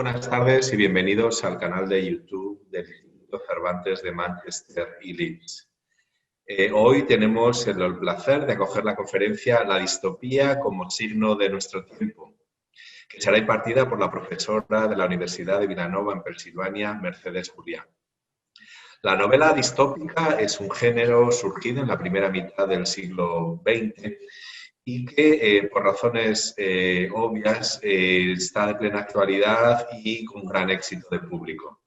buenas tardes y bienvenidos al canal de YouTube del Instituto Cervantes de Manchester y Leeds. Hoy tenemos el placer de acoger la conferencia La distopía como signo de nuestro tiempo, que será impartida por la profesora de la Universidad de Villanova en Pensilvania, Mercedes Juliá. La novela distópica es un género surgido en la primera mitad del siglo XX y que por razones obvias está de plena actualidad y con gran éxito de público.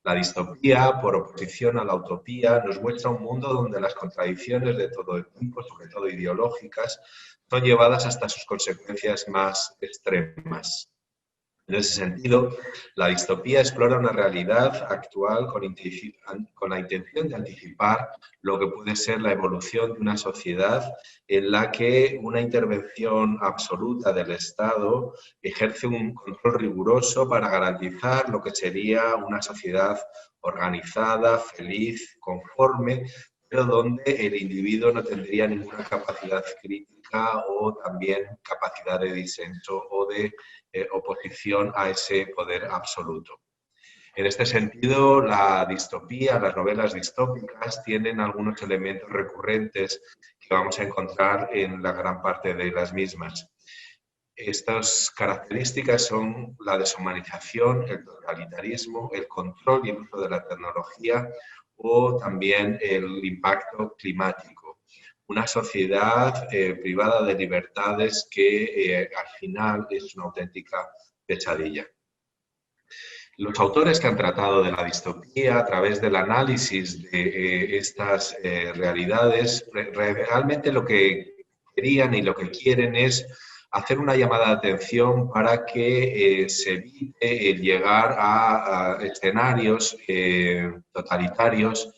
La distopía, por oposición a la utopía, nos muestra un mundo donde las contradicciones de todo tipo, sobre todo ideológicas, son llevadas hasta sus consecuencias más extremas. En ese sentido, la distopía explora una realidad actual con la intención de anticipar lo que puede ser la evolución de una sociedad en la que una intervención absoluta del Estado ejerce un control riguroso para garantizar lo que sería una sociedad organizada, feliz, conforme, pero donde el individuo no tendría ninguna capacidad crítica o también capacidad de disenso o de oposición a ese poder absoluto. En este sentido, la distopía, las novelas distópicas tienen algunos elementos recurrentes que vamos a encontrar en la gran parte de las mismas. Estas características son la deshumanización, el totalitarismo, el control y el uso de la tecnología o también el impacto climático. Una sociedad privada de libertades que al final es una auténtica pesadilla. Los autores que han tratado de la distopía a través del análisis de estas realidades, realmente lo que querían y lo que quieren es hacer una llamada de atención para que se evite el llegar a escenarios totalitarios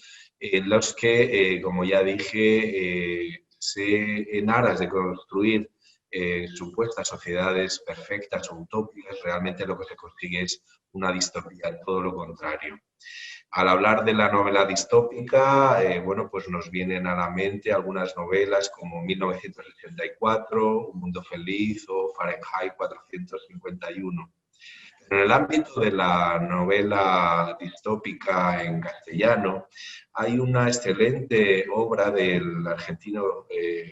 en los que, como ya dije, en aras de construir supuestas sociedades perfectas o utópicas, realmente lo que se consigue es una distopía, todo lo contrario. Al hablar de la novela distópica, bueno, pues nos vienen a la mente algunas novelas como 1984, Un mundo feliz o Fahrenheit 451. En el ámbito de la novela distópica en castellano, hay una excelente obra del argentino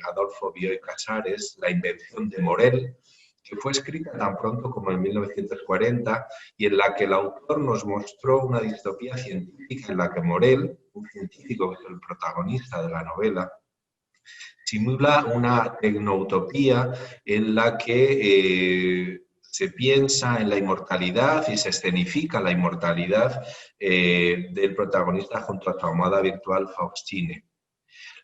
Adolfo Bioy Casares, La invención de Morel, que fue escrita tan pronto como en 1940 y en la que el autor nos mostró una distopía científica en la que Morel, un científico que es el protagonista de la novela, simula una tecnoutopía en la que se piensa en la inmortalidad y se escenifica la inmortalidad del protagonista junto a su almohada virtual Faustine.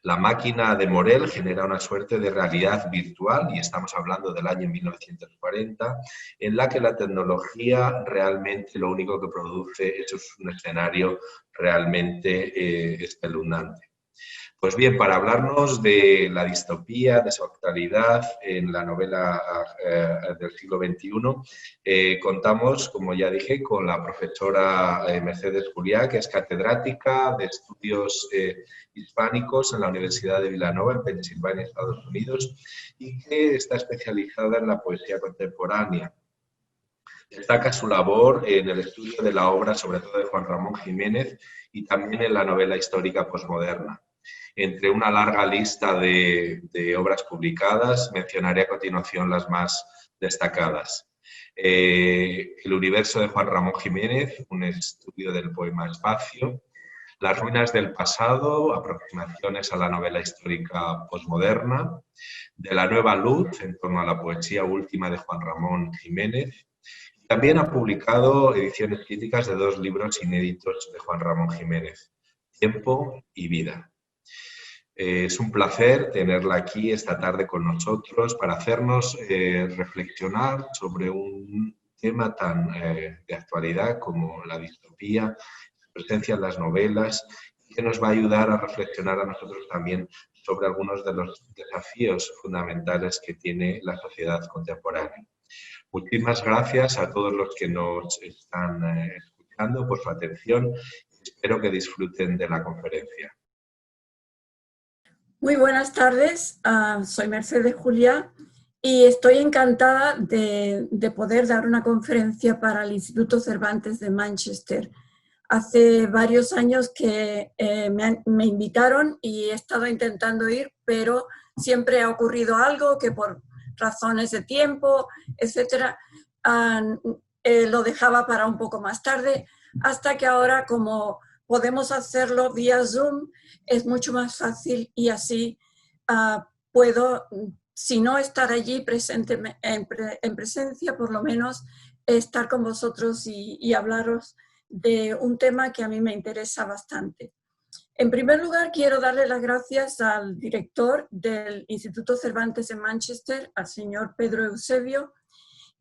La máquina de Morel genera una suerte de realidad virtual, y estamos hablando del año 1940, en la que la tecnología realmente lo único que produce es un escenario realmente espeluznante. Pues bien, para hablarnos de la distopía, de su actualidad en la novela del siglo XXI, contamos, como ya dije, con la profesora Mercedes Juliá, que es catedrática de estudios hispánicos en la Universidad de Villanova, en Pensilvania, Estados Unidos, y que está especializada en la poesía contemporánea. Destaca su labor en el estudio de la obra, sobre todo de Juan Ramón Jiménez, y también en la novela histórica posmoderna. Entre una larga lista de obras publicadas, mencionaré a continuación las más destacadas. El universo de Juan Ramón Jiménez, un estudio del poema Espacio. Las ruinas del pasado, aproximaciones a la novela histórica posmoderna. De la nueva luz, en torno a la poesía última de Juan Ramón Jiménez. También ha publicado ediciones críticas de dos libros inéditos de Juan Ramón Jiménez, Tiempo y Vida. Es un placer tenerla aquí esta tarde con nosotros para hacernos reflexionar sobre un tema tan de actualidad como la distopía, su presencia en las novelas, y que nos va a ayudar a reflexionar a nosotros también sobre algunos de los desafíos fundamentales que tiene la sociedad contemporánea. Muchísimas gracias a todos los que nos están escuchando por su atención y espero que disfruten de la conferencia. Muy buenas tardes, soy Mercedes Juliá y estoy encantada de poder dar una conferencia para el Instituto Cervantes de Manchester. Hace varios años que me invitaron y he estado intentando ir, pero siempre ha ocurrido algo que por razones de tiempo, etcétera, lo dejaba para un poco más tarde, hasta que ahora, como podemos hacerlo vía Zoom, es mucho más fácil y así puedo, si no estar allí presente, en presencia, por lo menos estar con vosotros y hablaros de un tema que a mí me interesa bastante. En primer lugar, quiero darle las gracias al director del Instituto Cervantes en Manchester, al señor Pedro Eusebio,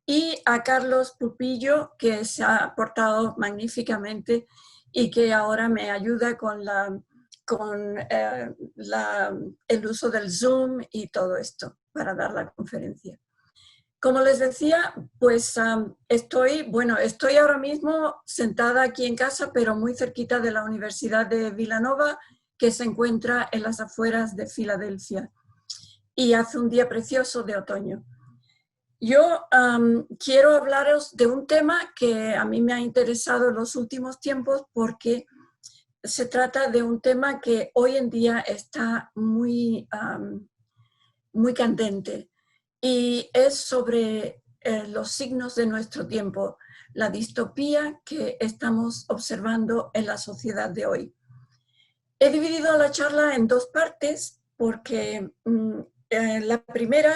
y a Carlos Pupillo, que se ha portado magníficamente y que ahora me ayuda con el uso del Zoom y todo esto para dar la conferencia. Como les decía, pues estoy ahora mismo sentada aquí en casa, pero muy cerquita de la Universidad de Villanova, que se encuentra en las afueras de Filadelfia. Y hace un día precioso de otoño. Yo quiero hablaros de un tema que a mí me ha interesado en los últimos tiempos porque se trata de un tema que hoy en día está muy candente. Y es sobre los signos de nuestro tiempo, la distopía que estamos observando en la sociedad de hoy. He dividido la charla en dos partes porque la primera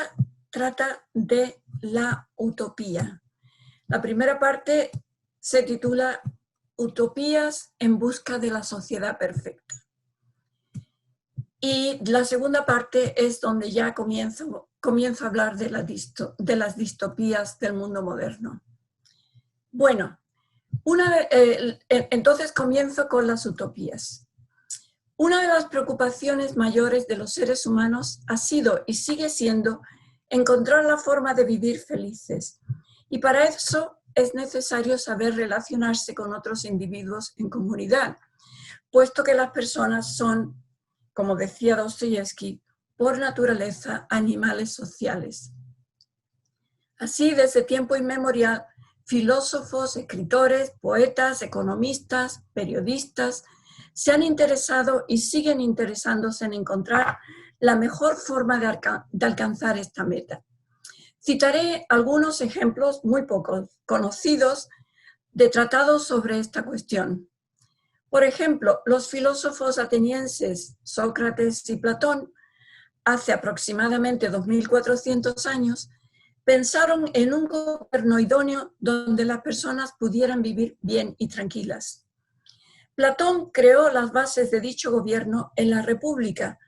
trata de la utopía. La primera parte se titula Utopías en busca de la sociedad perfecta. Y la segunda parte es donde ya comienzo a hablar de las distopías del mundo moderno. Bueno, entonces comienzo con las utopías. Una de las preocupaciones mayores de los seres humanos ha sido y sigue siendo encontrar la forma de vivir felices. Y para eso es necesario saber relacionarse con otros individuos en comunidad, puesto que las personas son, como decía Dostoyevsky, por naturaleza animales sociales. Así, desde tiempo inmemorial, filósofos, escritores, poetas, economistas, periodistas se han interesado y siguen interesándose en encontrar la mejor forma de alcanzar esta meta. Citaré algunos ejemplos muy pocos conocidos de tratados sobre esta cuestión. Por ejemplo, los filósofos atenienses Sócrates y Platón, hace aproximadamente 2400 años, pensaron en un gobierno idóneo donde las personas pudieran vivir bien y tranquilas. Platón creó las bases de dicho gobierno en la República,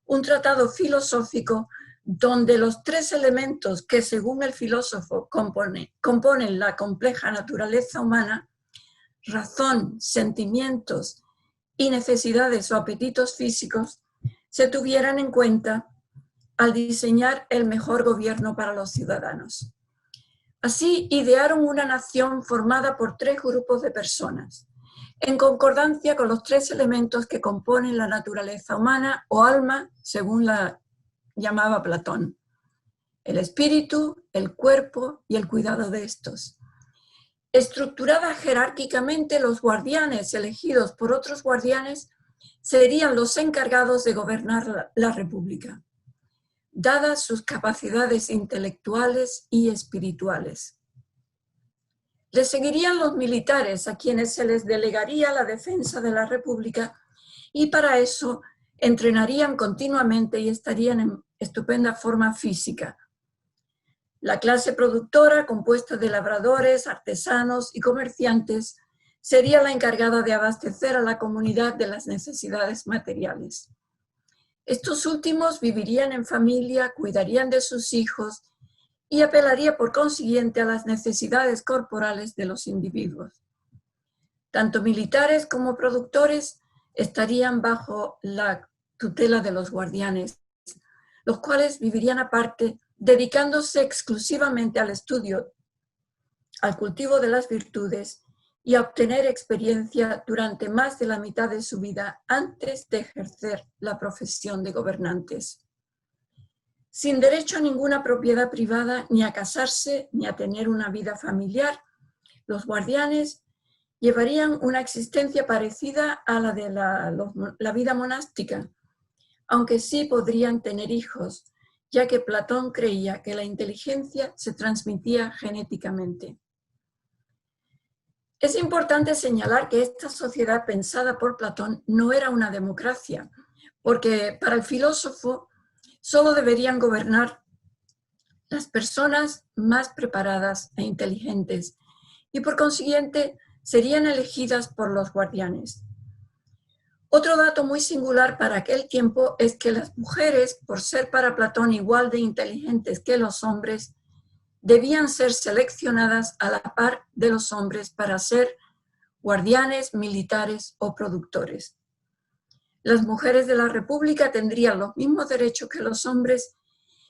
un tratado filosófico donde los tres elementos que, según el filósofo, componen la compleja naturaleza humana, razón, sentimientos y necesidades o apetitos físicos, se tuvieran en cuenta al diseñar el mejor gobierno para los ciudadanos. Así idearon una nación formada por tres grupos de personas, en concordancia con los tres elementos que componen la naturaleza humana o alma, según la llamaba Platón: el espíritu, el cuerpo y el cuidado de estos. Estructurada jerárquicamente, los guardianes elegidos por otros guardianes serían los encargados de gobernar la República, dadas sus capacidades intelectuales y espirituales. Les seguirían los militares, a quienes se les delegaría la defensa de la República, y para eso entrenarían continuamente y estarían en estupenda forma física. La clase productora, compuesta de labradores, artesanos y comerciantes, sería la encargada de abastecer a la comunidad de las necesidades materiales. Estos últimos vivirían en familia, cuidarían de sus hijos y apelaría por consiguiente a las necesidades corporales de los individuos. Tanto militares como productores estarían bajo la tutela de los guardianes, los cuales vivirían aparte, dedicándose exclusivamente al estudio, al cultivo de las virtudes y a obtener experiencia durante más de la mitad de su vida antes de ejercer la profesión de gobernantes. sin derecho a ninguna propiedad privada, ni a casarse, ni a tener una vida familiar. Los guardianes llevarían una existencia parecida a la de la vida monástica, aunque sí podrían tener hijos, ya que Platón creía que la inteligencia se transmitía genéticamente. Es importante señalar que esta sociedad pensada por Platón no era una democracia, porque para el filósofo solo deberían gobernar las personas más preparadas e inteligentes y por consiguiente serían elegidas por los guardianes. Otro dato muy singular para aquel tiempo es que las mujeres, por ser para Platón igual de inteligentes que los hombres, debían ser seleccionadas a la par de los hombres para ser guardianes, militares o productores. Las mujeres de la República tendrían los mismos derechos que los hombres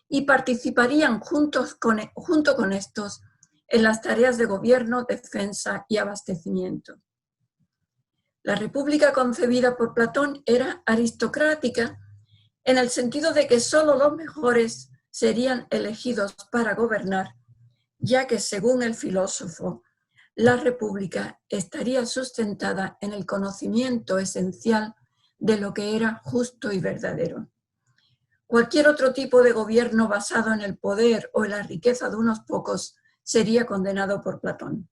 y participarían junto con estos en las tareas de gobierno, defensa y abastecimiento. La República concebida por Platón era aristocrática en el sentido de que solo los mejores serían elegidos para gobernar, ya que según el filósofo, la República estaría sustentada en el conocimiento esencial de lo que era justo y verdadero. Cualquier otro tipo de gobierno basado en el poder o en la riqueza de unos pocos sería condenado por Platón.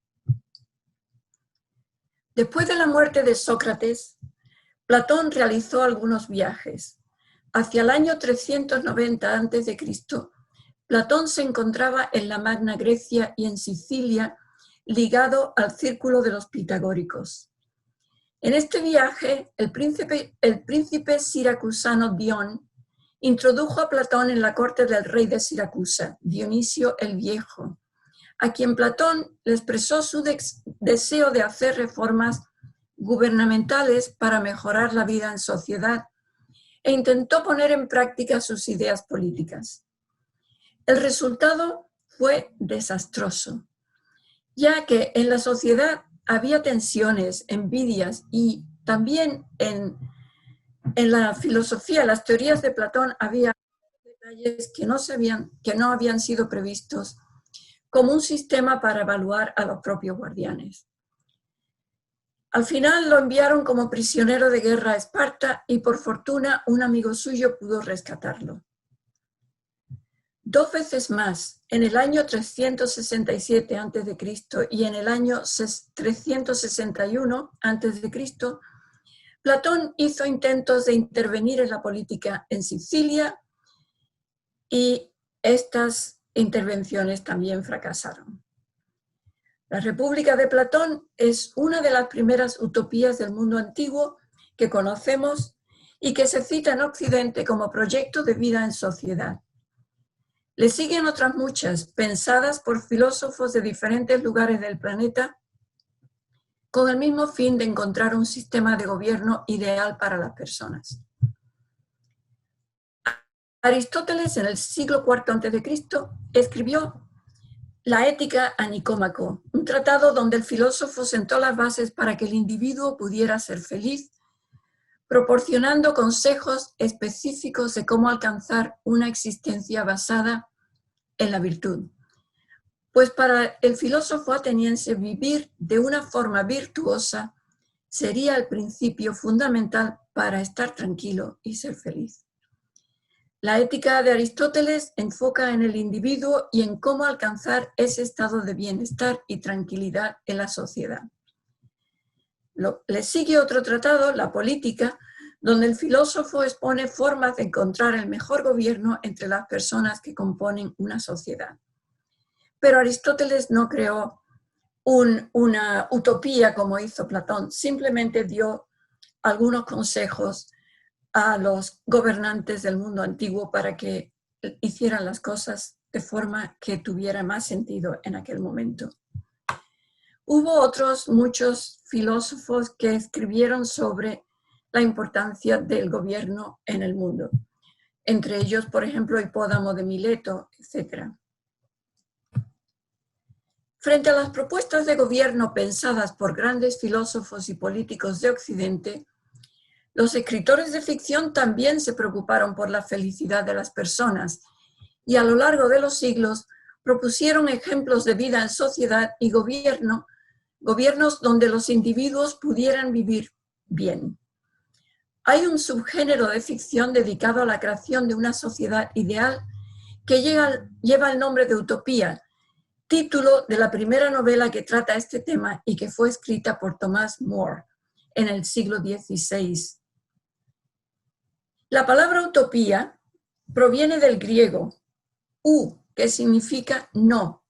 Después de la muerte de Sócrates, Platón realizó algunos viajes. Hacia el año 390 a.C., Platón se encontraba en la Magna Grecia y en Sicilia, ligado al círculo de los pitagóricos. En este viaje, el príncipe siracusano Dion introdujo a Platón en la corte del rey de Siracusa, Dionisio el Viejo, a quien Platón le expresó su deseo de hacer reformas gubernamentales para mejorar la vida en sociedad e intentó poner en práctica sus ideas políticas. El resultado fue desastroso, ya que en la sociedad había tensiones, envidias y también en la filosofía, las teorías de Platón, había detalles que no habían sido previstos como un sistema para evaluar a los propios guardianes. Al final lo enviaron como prisionero de guerra a Esparta y por fortuna un amigo suyo pudo rescatarlo. 2 veces más, en el año 367 a.C. y en el año 361 a.C., Platón hizo intentos de intervenir en la política en Sicilia y estas intervenciones también fracasaron. La República de Platón es una de las primeras utopías del mundo antiguo que conocemos y que se cita en Occidente como proyecto de vida en sociedad. Le siguen otras muchas, pensadas por filósofos de diferentes lugares del planeta, con el mismo fin de encontrar un sistema de gobierno ideal para las personas. Aristóteles, en el siglo IV a.C., escribió La Ética a Nicómaco, un tratado donde el filósofo sentó las bases para que el individuo pudiera ser feliz, proporcionando consejos específicos de cómo alcanzar una existencia basada en la virtud. Pues para el filósofo ateniense vivir de una forma virtuosa sería el principio fundamental para estar tranquilo y ser feliz. La ética de Aristóteles enfoca en el individuo y en cómo alcanzar ese estado de bienestar y tranquilidad en la sociedad. Le sigue otro tratado, La Política, donde el filósofo expone formas de encontrar el mejor gobierno entre las personas que componen una sociedad. Pero Aristóteles no creó una utopía como hizo Platón, simplemente dio algunos consejos a los gobernantes del mundo antiguo para que hicieran las cosas de forma que tuviera más sentido en aquel momento. Hubo otros muchos filósofos que escribieron sobre la importancia del gobierno en el mundo. Entre ellos, por ejemplo, Hipódamo de Mileto, etc. Frente a las propuestas de gobierno pensadas por grandes filósofos y políticos de Occidente, los escritores de ficción también se preocuparon por la felicidad de las personas y a lo largo de los siglos propusieron ejemplos de vida en sociedad y gobiernos donde los individuos pudieran vivir bien. Hay un subgénero de ficción dedicado a la creación de una sociedad ideal que lleva el nombre de Utopía, título de la primera novela que trata este tema y que fue escrita por Thomas More en el siglo XVI. La palabra utopía proviene del griego u, que significa no,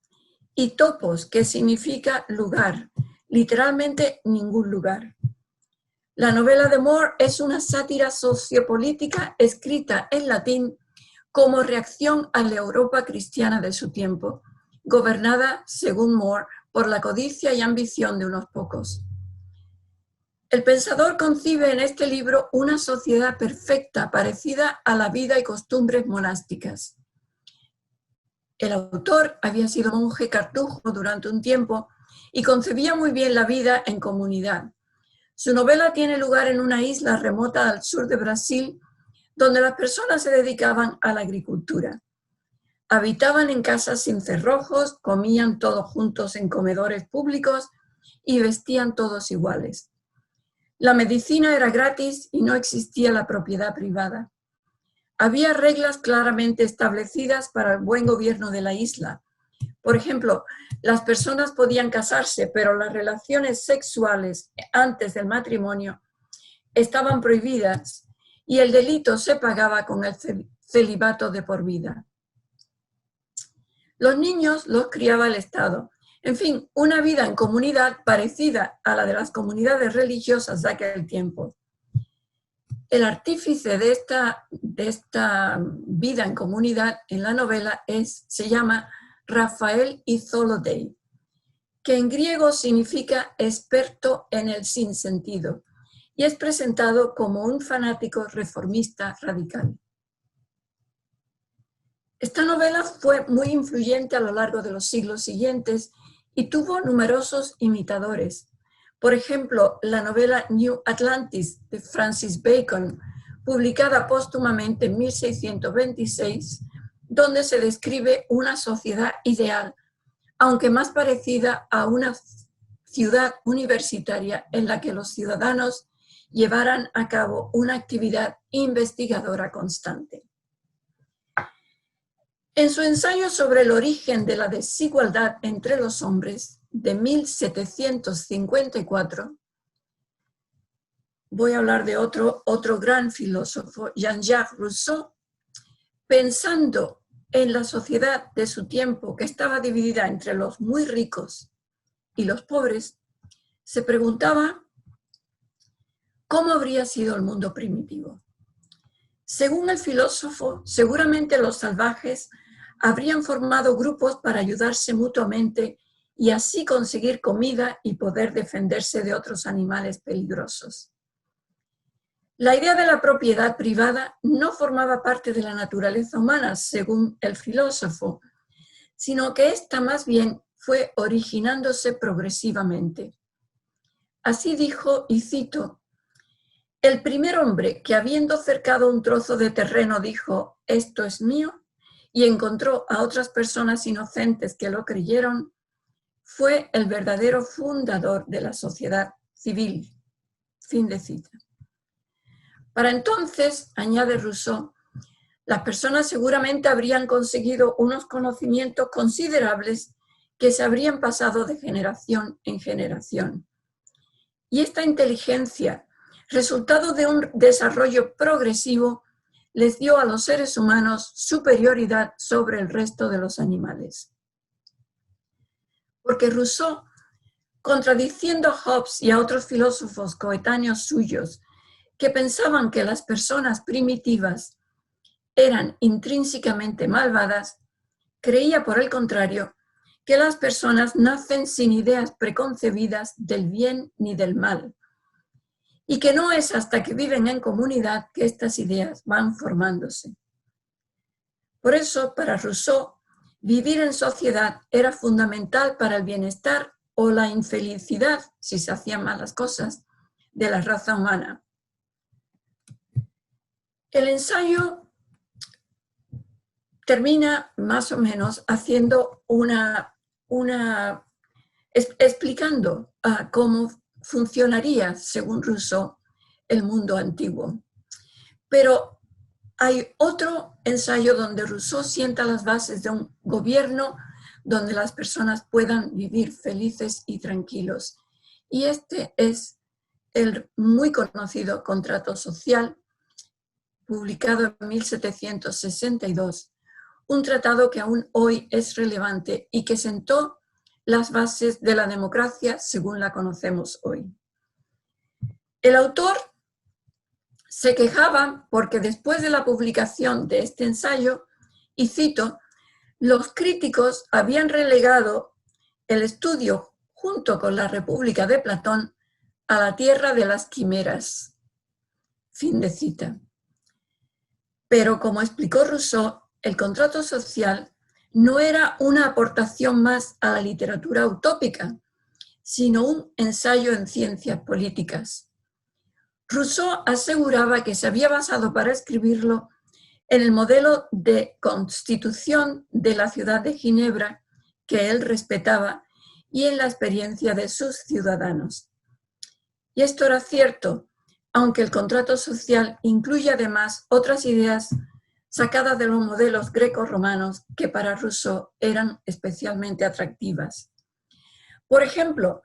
y topos, que significa lugar, literalmente ningún lugar. La novela de More es una sátira sociopolítica escrita en latín como reacción a la Europa cristiana de su tiempo, gobernada, según More, por la codicia y ambición de unos pocos. El pensador concibe en este libro una sociedad perfecta, parecida a la vida y costumbres monásticas. El autor había sido monje cartujo durante un tiempo y concebía muy bien la vida en comunidad. Su novela tiene lugar en una isla remota al sur de Brasil, donde las personas se dedicaban a la agricultura. Habitaban en casas sin cerrojos, comían todos juntos en comedores públicos y vestían todos iguales. La medicina era gratis y no existía la propiedad privada. Había reglas claramente establecidas para el buen gobierno de la isla. Por ejemplo, las personas podían casarse, pero las relaciones sexuales antes del matrimonio estaban prohibidas y el delito se pagaba con el celibato de por vida. Los niños los criaba el Estado. En fin, una vida en comunidad parecida a la de las comunidades religiosas de aquel tiempo. El artífice de esta vida en comunidad en la novela se llama Rafael Izolodei, que en griego significa experto en el sinsentido, y es presentado como un fanático reformista radical. Esta novela fue muy influyente a lo largo de los siglos siguientes y tuvo numerosos imitadores. Por ejemplo, la novela New Atlantis de Francis Bacon, publicada póstumamente en 1626, donde se describe una sociedad ideal, aunque más parecida a una ciudad universitaria en la que los ciudadanos llevaran a cabo una actividad investigadora constante. En su ensayo sobre el origen de la desigualdad entre los hombres, de 1754, voy a hablar de otro gran filósofo, Jean-Jacques Rousseau, pensando en la sociedad de su tiempo que estaba dividida entre los muy ricos y los pobres, se preguntaba cómo habría sido el mundo primitivo. Según el filósofo, seguramente los salvajes habrían formado grupos para ayudarse mutuamente y así conseguir comida y poder defenderse de otros animales peligrosos. La idea de la propiedad privada no formaba parte de la naturaleza humana, según el filósofo, sino que ésta más bien fue originándose progresivamente. Así dijo, y cito, el primer hombre que habiendo cercado un trozo de terreno dijo, esto es mío, y encontró a otras personas inocentes que lo creyeron, fue el verdadero fundador de la sociedad civil. Fin de cita. Para entonces, añade Rousseau, las personas seguramente habrían conseguido unos conocimientos considerables que se habrían pasado de generación en generación. Y esta inteligencia, resultado de un desarrollo progresivo, les dio a los seres humanos superioridad sobre el resto de los animales. Porque Rousseau, contradiciendo a Hobbes y a otros filósofos coetáneos suyos que pensaban que las personas primitivas eran intrínsecamente malvadas, creía por el contrario que las personas nacen sin ideas preconcebidas del bien ni del mal, y que no es hasta que viven en comunidad que estas ideas van formándose. Por eso, para Rousseau, vivir en sociedad era fundamental para el bienestar o la infelicidad, si se hacían malas cosas, de la raza humana. El ensayo termina más o menos haciendo explicando cómo funcionaría, según Rousseau, el mundo antiguo. Pero hay otro ensayo donde Rousseau sienta las bases de un gobierno donde las personas puedan vivir felices y tranquilos. Y este es el muy conocido Contrato Social, publicado en 1762, un tratado que aún hoy es relevante y que sentó las bases de la democracia según la conocemos hoy. El autor se quejaba porque después de la publicación de este ensayo, y cito, los críticos habían relegado el estudio junto con la República de Platón a la tierra de las quimeras. Fin de cita. Pero como explicó Rousseau, el contrato social no era una aportación más a la literatura utópica, sino un ensayo en ciencias políticas. Rousseau aseguraba que se había basado para escribirlo en el modelo de constitución de la ciudad de Ginebra, que él respetaba, y en la experiencia de sus ciudadanos. Y esto era cierto, aunque el contrato social incluye además otras ideas sacadas de los modelos greco-romanos que para Rousseau eran especialmente atractivas. Por ejemplo,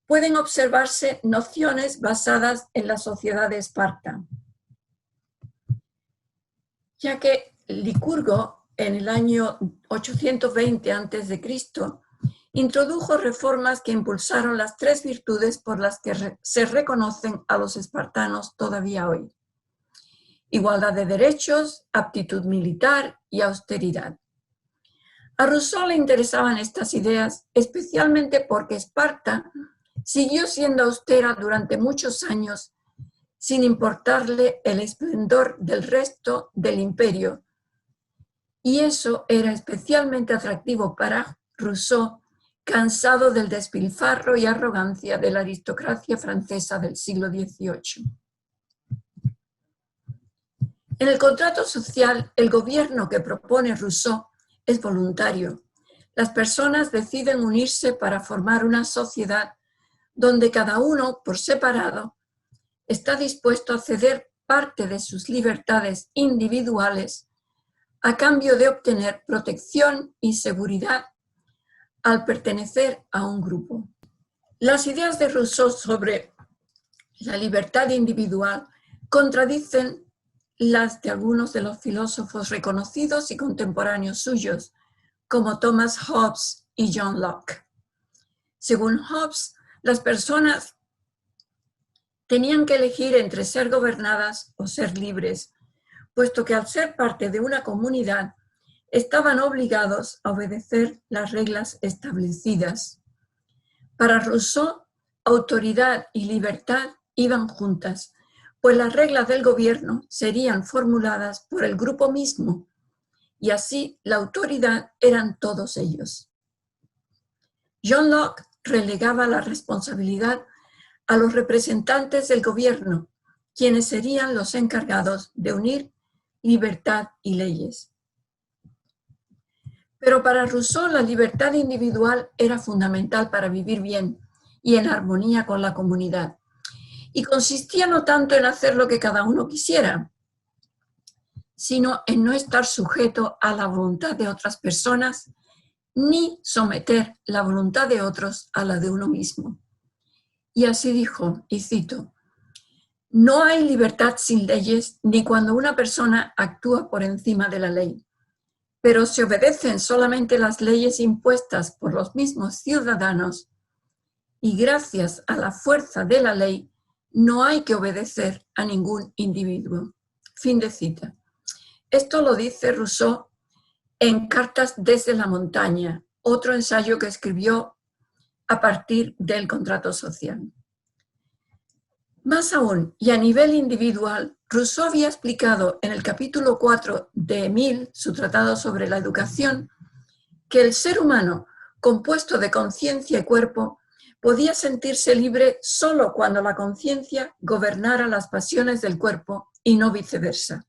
pueden observarse nociones basadas en la sociedad de Esparta, ya que Licurgo, en el año 820 a.C., introdujo reformas que impulsaron las tres virtudes por las que se reconocen a los espartanos todavía hoy: igualdad de derechos, aptitud militar y austeridad. A Rousseau le interesaban estas ideas, especialmente porque Esparta siguió siendo austera durante muchos años, sin importarle el esplendor del resto del imperio. Y eso era especialmente atractivo para Rousseau, cansado del despilfarro y arrogancia de la aristocracia francesa del siglo XVIII. En el contrato social, el gobierno que propone Rousseau es voluntario. Las personas deciden unirse para formar una sociedad donde cada uno, por separado, está dispuesto a ceder parte de sus libertades individuales a cambio de obtener protección y seguridad al pertenecer a un grupo. Las ideas de Rousseau sobre la libertad individual contradicen las de algunos de los filósofos reconocidos y contemporáneos suyos, como Thomas Hobbes y John Locke. Según Hobbes, las personas tenían que elegir entre ser gobernadas o ser libres, puesto que al ser parte de una comunidad estaban obligados a obedecer las reglas establecidas. Para Rousseau, autoridad y libertad iban juntas, pues las reglas del gobierno serían formuladas por el grupo mismo, y así la autoridad eran todos ellos. John Locke relegaba la responsabilidad a los representantes del gobierno, quienes serían los encargados de unir libertad y leyes. Pero para Rousseau la libertad individual era fundamental para vivir bien y en armonía con la comunidad, y consistía no tanto en hacer lo que cada uno quisiera, sino en no estar sujeto a la voluntad de otras personas, ni someter la voluntad de otros a la de uno mismo. Y así dijo, y cito, no hay libertad sin leyes ni cuando una persona actúa por encima de la ley, pero si obedecen solamente las leyes impuestas por los mismos ciudadanos y gracias a la fuerza de la ley no hay que obedecer a ningún individuo. Fin de cita. Esto lo dice Rousseau en Cartas desde la montaña, otro ensayo que escribió a partir del contrato social. Más aún, y a nivel individual, Rousseau había explicado en el capítulo 4 de Émile, su tratado sobre la educación, que el ser humano, compuesto de conciencia y cuerpo, podía sentirse libre solo cuando la conciencia gobernara las pasiones del cuerpo y no viceversa.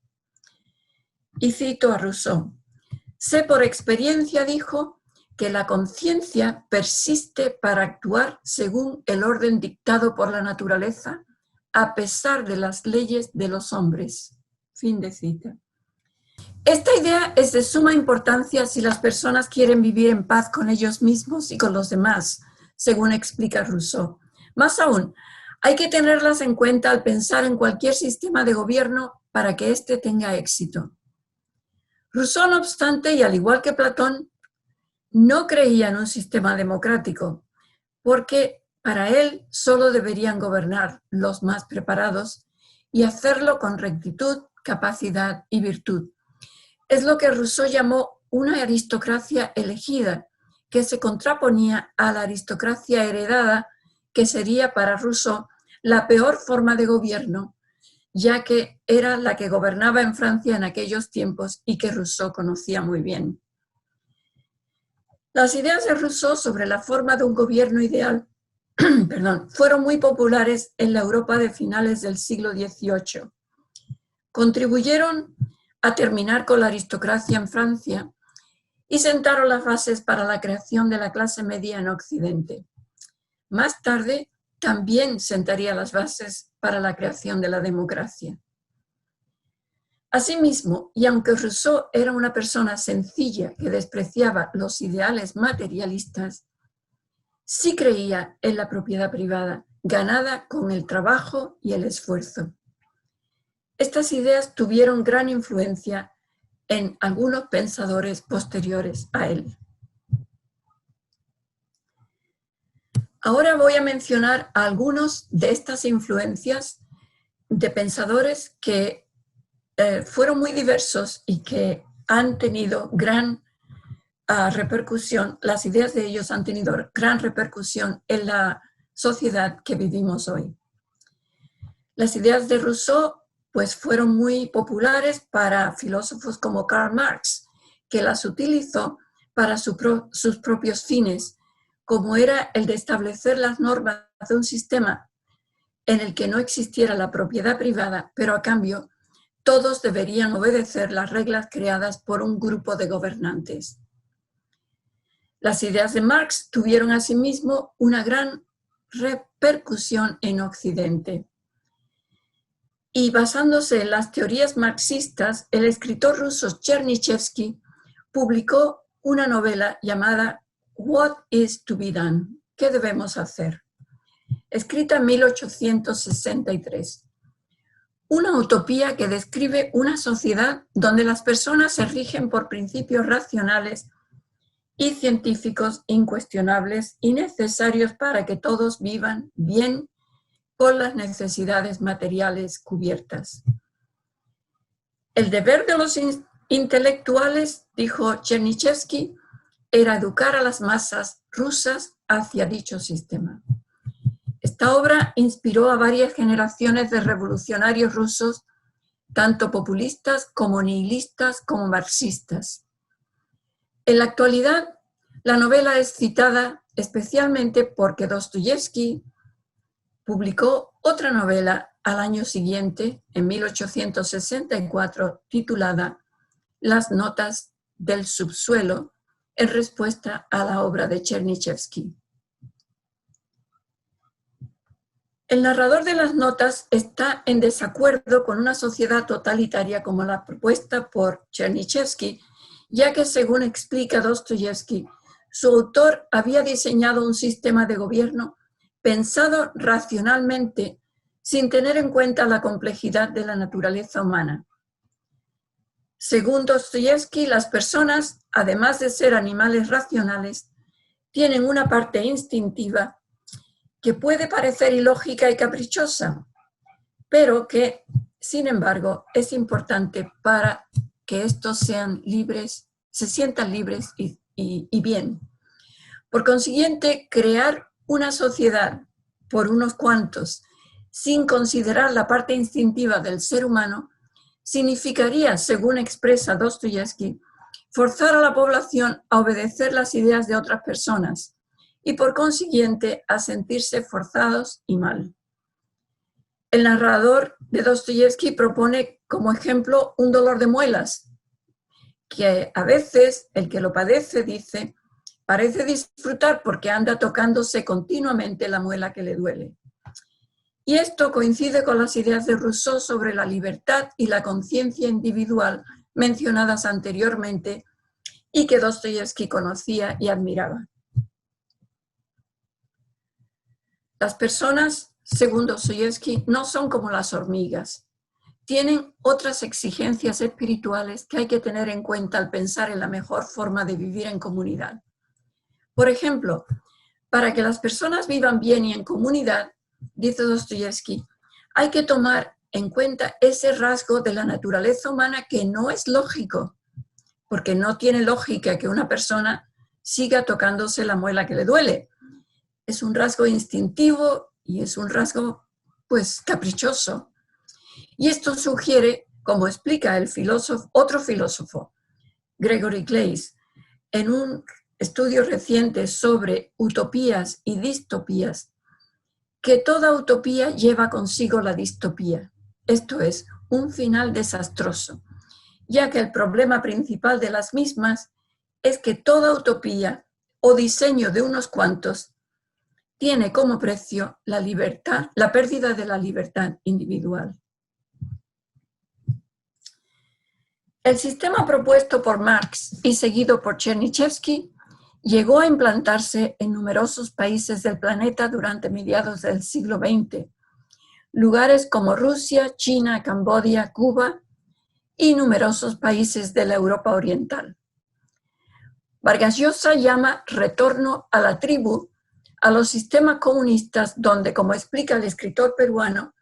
Y cito a Rousseau, Sé por experiencia, dijo, que la conciencia persiste para actuar según el orden dictado por la naturaleza, a pesar de las leyes de los hombres. Fin de cita. Esta idea es de suma importancia si las personas quieren vivir en paz con ellos mismos y con los demás, según explica Rousseau. Más aún, hay que tenerlas en cuenta al pensar en cualquier sistema de gobierno para que éste tenga éxito. Rousseau, no obstante, y al igual que Platón, no creía en un sistema democrático, porque para él solo deberían gobernar los más preparados y hacerlo con rectitud, capacidad y virtud. Es lo que Rousseau llamó una aristocracia elegida, que se contraponía a la aristocracia heredada, que sería para Rousseau la peor forma de gobierno, ya que era la que gobernaba en Francia en aquellos tiempos y que Rousseau conocía muy bien. Las ideas de Rousseau sobre la forma de un gobierno ideal fueron muy populares en la Europa de finales del siglo XVIII. Contribuyeron a terminar con la aristocracia en Francia y sentaron las bases para la creación de la clase media en Occidente. Más tarde, también sentaría las bases para la creación de la democracia. Asimismo, y aunque Rousseau era una persona sencilla que despreciaba los ideales materialistas, sí creía en la propiedad privada, ganada con el trabajo y el esfuerzo. Estas ideas tuvieron gran influencia en algunos pensadores posteriores a él. Ahora voy a mencionar a algunos de estas influencias de pensadores que fueron muy diversos y que han tenido gran repercusión, las ideas de ellos han tenido gran repercusión en la sociedad que vivimos hoy. Las ideas de Rousseau pues fueron muy populares para filósofos como Karl Marx, que las utilizó para sus propios fines, como era el de establecer las normas de un sistema en el que no existiera la propiedad privada, pero a cambio todos deberían obedecer las reglas creadas por un grupo de gobernantes. Las ideas de Marx tuvieron asimismo una gran repercusión en Occidente. Y basándose en las teorías marxistas, el escritor ruso Chernyshevsky publicó una novela llamada What is to be done? ¿Qué debemos hacer? Escrita en 1863. Una utopía que describe una sociedad donde las personas se rigen por principios racionales y científicos incuestionables y necesarios para que todos vivan bien con las necesidades materiales cubiertas. El deber de los intelectuales, dijo Chernyshevsky, era educar a las masas rusas hacia dicho sistema. Esta obra inspiró a varias generaciones de revolucionarios rusos, tanto populistas como nihilistas como marxistas. En la actualidad, la novela es citada especialmente porque Dostoyevsky publicó otra novela al año siguiente, en 1864, titulada Las notas del subsuelo, en respuesta a la obra de Chernyshevsky. El narrador de las notas está en desacuerdo con una sociedad totalitaria como la propuesta por Chernyshevsky, ya que, según explica Dostoyevsky, su autor había diseñado un sistema de gobierno pensado racionalmente, sin tener en cuenta la complejidad de la naturaleza humana. Según Dostoyevsky, las personas, además de ser animales racionales, tienen una parte instintiva que puede parecer ilógica y caprichosa, pero que, sin embargo, es importante para que estos sean libres, se sientan libres y bien. Por consiguiente, crear una sociedad por unos cuantos, sin considerar la parte instintiva del ser humano, significaría, según expresa Dostoyevsky, forzar a la población a obedecer las ideas de otras personas y, por consiguiente, a sentirse forzados y mal. El narrador de Dostoyevsky propone como ejemplo un dolor de muelas, que a veces el que lo padece dice, parece disfrutar porque anda tocándose continuamente la muela que le duele. Y esto coincide con las ideas de Rousseau sobre la libertad y la conciencia individual mencionadas anteriormente y que Dostoyevsky conocía y admiraba. Las personas, según Dostoyevsky, no son como las hormigas. Tienen otras exigencias espirituales que hay que tener en cuenta al pensar en la mejor forma de vivir en comunidad. Por ejemplo, para que las personas vivan bien y en comunidad, dice Dostoyevsky, hay que tomar en cuenta ese rasgo de la naturaleza humana que no es lógico, porque no tiene lógica que una persona siga tocándose la muela que le duele. Es un rasgo instintivo y es un rasgo, pues, caprichoso. Y esto sugiere, como explica otro filósofo, Gregory Claeys, en un estudio reciente sobre utopías y distopías, que toda utopía lleva consigo la distopía, esto es, un final desastroso, ya que el problema principal de las mismas es que toda utopía o diseño de unos cuantos tiene como precio la libertad, la pérdida de la libertad individual. El sistema propuesto por Marx y seguido por Chernyshevsky llegó a implantarse en numerosos países del planeta durante mediados del siglo XX, lugares como Rusia, China, Camboya, Cuba y numerosos países de la Europa Oriental. Vargas Llosa llama retorno a la tribu a los sistemas comunistas donde, como explica el escritor peruano,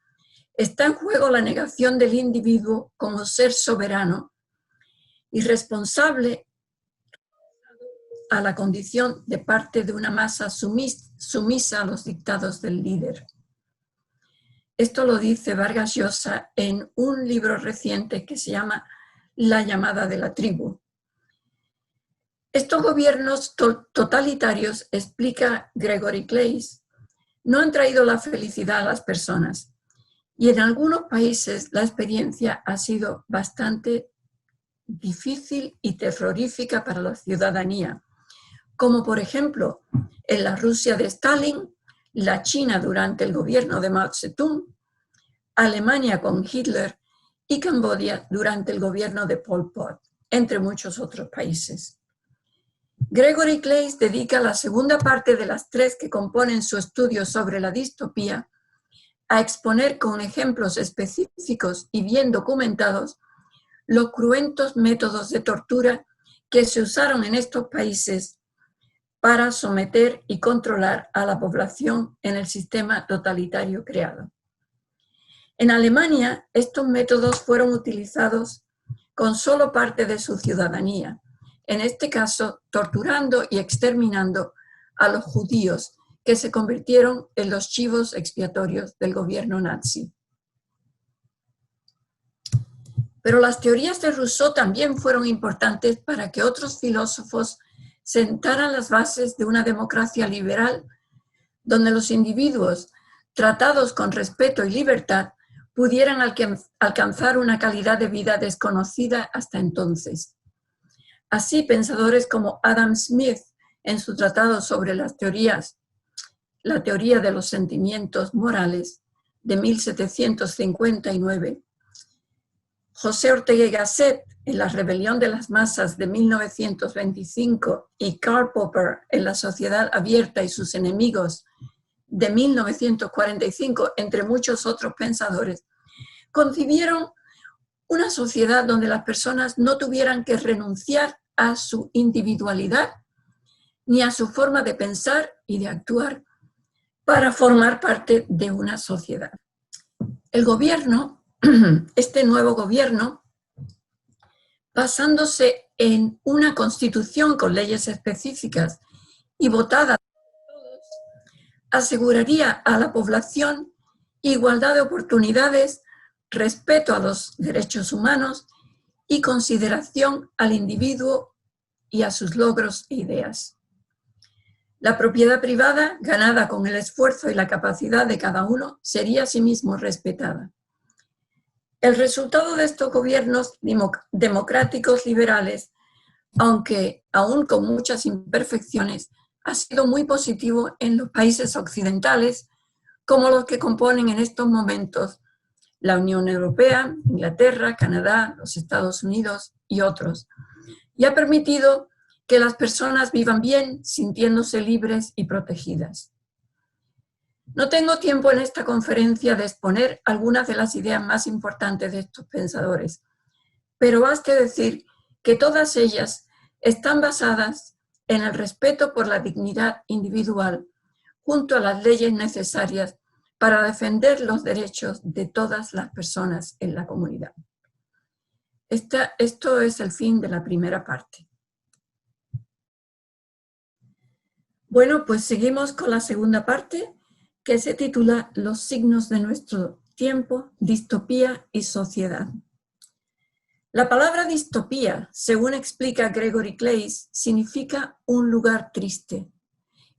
está en juego la negación del individuo como ser soberano y responsable a la condición de parte de una masa sumisa a los dictados del líder. Esto lo dice Vargas Llosa en un libro reciente que se llama La llamada de la tribu. Estos gobiernos totalitarios, explica Gregory Claeys, no han traído la felicidad a las personas y en algunos países la experiencia ha sido bastante difícil y terrorífica para la ciudadanía, como por ejemplo en la Rusia de Stalin, la China durante el gobierno de Mao Zedong, Alemania con Hitler y Camboya durante el gobierno de Pol Pot, entre muchos otros países. Gregory Claeys dedica la segunda parte de las 3 que componen su estudio sobre la distopía a exponer con ejemplos específicos y bien documentados los cruentos métodos de tortura que se usaron en estos países para someter y controlar a la población en el sistema totalitario creado. En Alemania, estos métodos fueron utilizados con solo parte de su ciudadanía, en este caso torturando y exterminando a los judíos que se convirtieron en los chivos expiatorios del gobierno nazi. Pero las teorías de Rousseau también fueron importantes para que otros filósofos sentaran las bases de una democracia liberal donde los individuos, tratados con respeto y libertad, pudieran alcanzar una calidad de vida desconocida hasta entonces. Así, pensadores como Adam Smith, en su tratado sobre las teorías, la teoría de los sentimientos morales, de 1759, José Ortega y Gasset, en La rebelión de las masas de 1925, y Karl Popper, en La sociedad abierta y sus enemigos, de 1945, entre muchos otros pensadores, concibieron una sociedad donde las personas no tuvieran que renunciar a su individualidad ni a su forma de pensar y de actuar para formar parte de una sociedad. El gobierno, este nuevo gobierno, basándose en una constitución con leyes específicas y votada por todos, aseguraría a la población igualdad de oportunidades, respeto a los derechos humanos y consideración al individuo y a sus logros e ideas. La propiedad privada, ganada con el esfuerzo y la capacidad de cada uno, sería asimismo respetada. El resultado de estos gobiernos democráticos liberales aunque aún con muchas imperfecciones, ha sido muy positivo en los países occidentales, como los que componen en estos momentos la Unión Europea, Inglaterra, Canadá, los Estados Unidos y otros, y ha permitido que las personas vivan bien, sintiéndose libres y protegidas. No tengo tiempo en esta conferencia de exponer algunas de las ideas más importantes de estos pensadores, pero baste decir que todas ellas están basadas en el respeto por la dignidad individual, junto a las leyes necesarias para defender los derechos de todas las personas en la comunidad. Esto es el fin de la primera parte. Bueno, pues seguimos con la segunda parte, que se titula Los signos de nuestro tiempo, distopía y sociedad. La palabra distopía, según explica Gregory Claeys, significa un lugar triste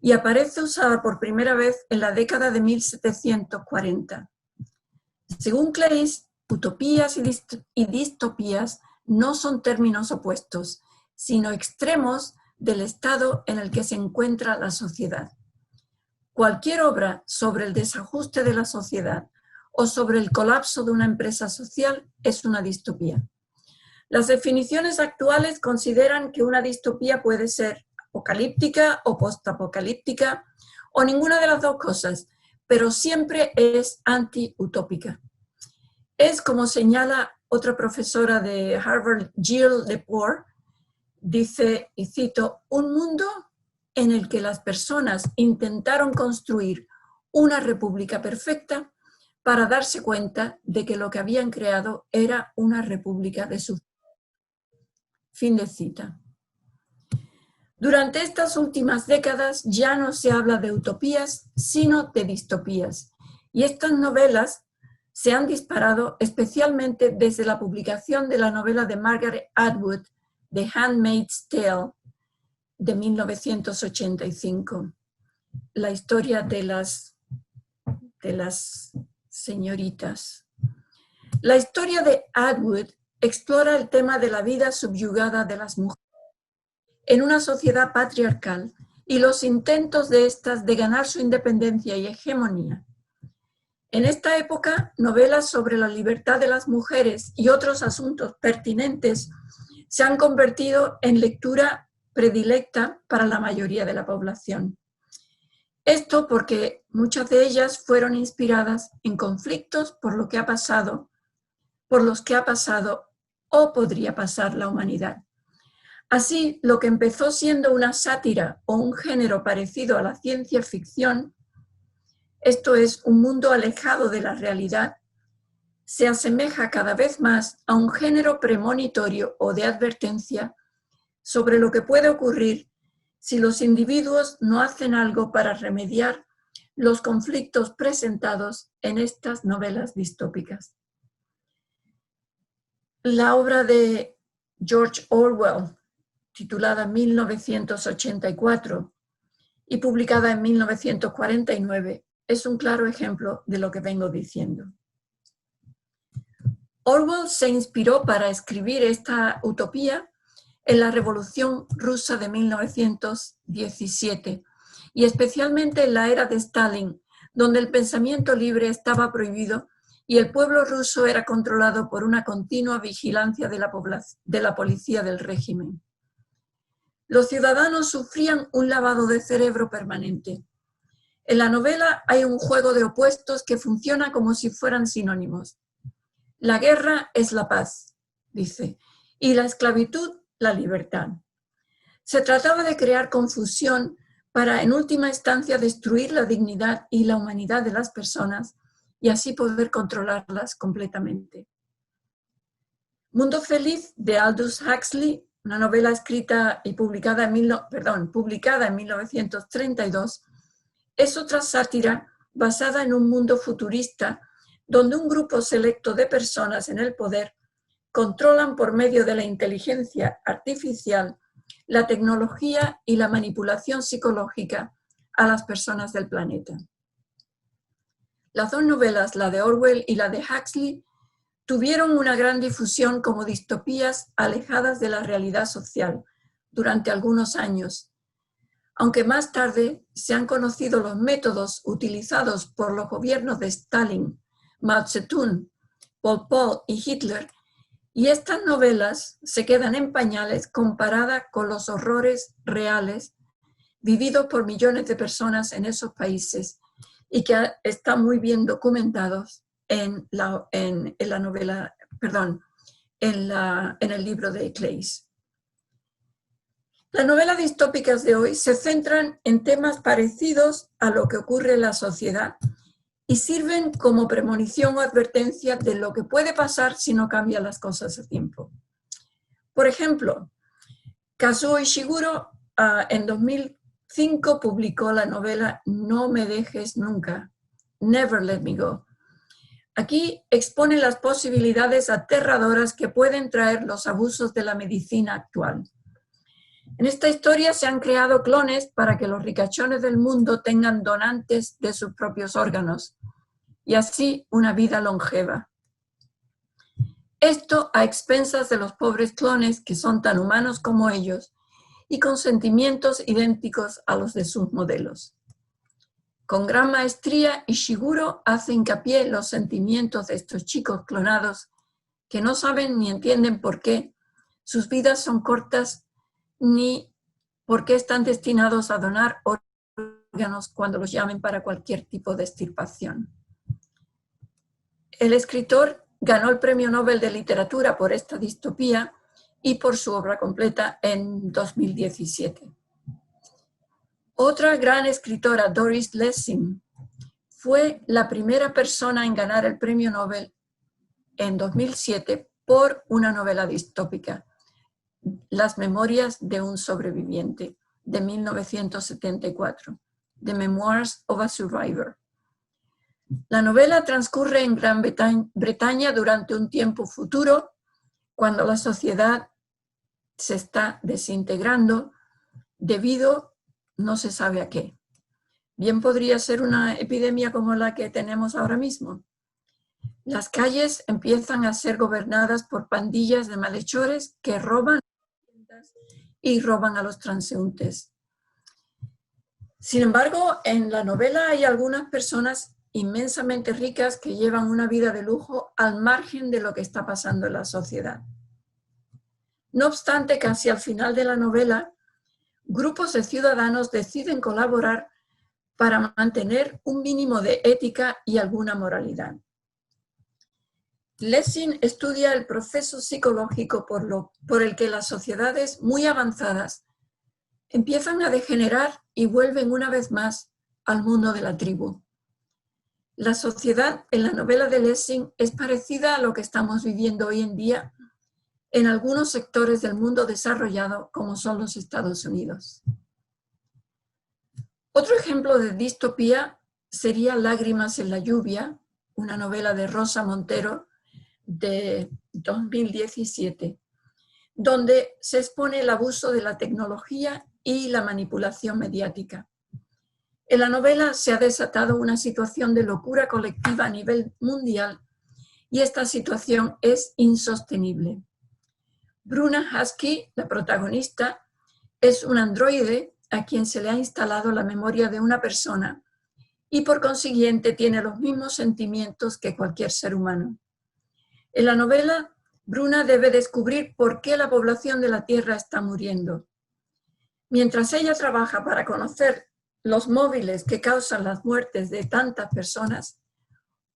y aparece usada por primera vez en la década de 1740. Según Claeys, utopías y distopías no son términos opuestos, sino extremos del estado en el que se encuentra la sociedad. Cualquier obra sobre el desajuste de la sociedad o sobre el colapso de una empresa social es una distopía. Las definiciones actuales consideran que una distopía puede ser apocalíptica o postapocalíptica o ninguna de las dos cosas, pero siempre es anti-utópica. Es como señala otra profesora de Harvard, Jill Lepore, dice, y cito, un mundo en el que las personas intentaron construir una república perfecta para darse cuenta de que lo que habían creado era una república de su... Fin de cita. Durante estas últimas décadas ya no se habla de utopías, sino de distopías. Y estas novelas se han disparado especialmente desde la publicación de la novela de Margaret Atwood, The Handmaid's Tale, de 1985. La historia de las señoritas. La historia de Atwood explora el tema de la vida subyugada de las mujeres en una sociedad patriarcal y los intentos de estas de ganar su independencia y hegemonía. En esta época, novelas sobre la libertad de las mujeres y otros asuntos pertinentes se han convertido en lectura predilecta para la mayoría de la población. Esto porque muchas de ellas fueron inspiradas en conflictos por los que ha pasado o podría pasar la humanidad. Así, lo que empezó siendo una sátira o un género parecido a la ciencia ficción, esto es, un mundo alejado de la realidad, se asemeja cada vez más a un género premonitorio o de advertencia sobre lo que puede ocurrir si los individuos no hacen algo para remediar los conflictos presentados en estas novelas distópicas. La obra de George Orwell, titulada 1984 y publicada en 1949, es un claro ejemplo de lo que vengo diciendo. Orwell se inspiró para escribir esta utopía en la Revolución Rusa de 1917 y especialmente en la era de Stalin, donde el pensamiento libre estaba prohibido y el pueblo ruso era controlado por una continua vigilancia de la policía del régimen. Los ciudadanos sufrían un lavado de cerebro permanente. En la novela hay un juego de opuestos que funciona como si fueran sinónimos. La guerra es la paz, dice, y la esclavitud, la libertad. Se trataba de crear confusión para, en última instancia, destruir la dignidad y la humanidad de las personas y así poder controlarlas completamente. Mundo Feliz, de Aldous Huxley, una novela escrita y publicada en 1932, es otra sátira basada en un mundo futurista donde un grupo selecto de personas en el poder controlan por medio de la inteligencia artificial, la tecnología y la manipulación psicológica a las personas del planeta. Las dos novelas, la de Orwell y la de Huxley, tuvieron una gran difusión como distopías alejadas de la realidad social, durante algunos años, aunque más tarde se han conocido los métodos utilizados por los gobiernos de Stalin, Mao Zedong, Pol Pot y Hitler, y estas novelas se quedan en pañales comparadas con los horrores reales vividos por millones de personas en esos países y que están muy bien documentados en el libro de Claeys. Las novelas distópicas de hoy se centran en temas parecidos a lo que ocurre en la sociedad y sirven como premonición o advertencia de lo que puede pasar si no cambian las cosas a tiempo. Por ejemplo, Kazuo Ishiguro en 2005 publicó la novela No me dejes nunca, Never Let Me Go. Aquí expone las posibilidades aterradoras que pueden traer los abusos de la medicina actual. En esta historia se han creado clones para que los ricachones del mundo tengan donantes de sus propios órganos y así una vida longeva. Esto a expensas de los pobres clones que son tan humanos como ellos y con sentimientos idénticos a los de sus modelos. Con gran maestría, Ishiguro hace hincapié en los sentimientos de estos chicos clonados que no saben ni entienden por qué sus vidas son cortas ni por qué están destinados a donar órganos cuando los llamen para cualquier tipo de extirpación. El escritor ganó el Premio Nobel de Literatura por esta distopía y por su obra completa en 2017. Otra gran escritora, Doris Lessing, fue la primera persona en ganar el Premio Nobel en 2007 por una novela distópica, Las memorias de un sobreviviente, de 1974, The Memoirs of a Survivor. La novela transcurre en Gran Bretaña durante un tiempo futuro, cuando la sociedad se está desintegrando debido, no se sabe a qué. Bien podría ser una epidemia como la que tenemos ahora mismo. Las calles empiezan a ser gobernadas por pandillas de malhechores que roban y roban a los transeúntes. Sin embargo, en la novela hay algunas personas inmensamente ricas que llevan una vida de lujo al margen de lo que está pasando en la sociedad. No obstante, casi al final de la novela, grupos de ciudadanos deciden colaborar para mantener un mínimo de ética y alguna moralidad. Lessing estudia el proceso psicológico por el que las sociedades muy avanzadas empiezan a degenerar y vuelven una vez más al mundo de la tribu. La sociedad en la novela de Lessing es parecida a lo que estamos viviendo hoy en día en algunos sectores del mundo desarrollado, como son los Estados Unidos. Otro ejemplo de distopía sería Lágrimas en la lluvia, una novela de Rosa Montero de 2017, donde se expone el abuso de la tecnología y la manipulación mediática. En la novela se ha desatado una situación de locura colectiva a nivel mundial y esta situación es insostenible. Bruna Husky, la protagonista, es un androide a quien se le ha instalado la memoria de una persona y por consiguiente tiene los mismos sentimientos que cualquier ser humano. En la novela, Bruna debe descubrir por qué la población de la Tierra está muriendo. Mientras ella trabaja para conocer los móviles que causan las muertes de tantas personas,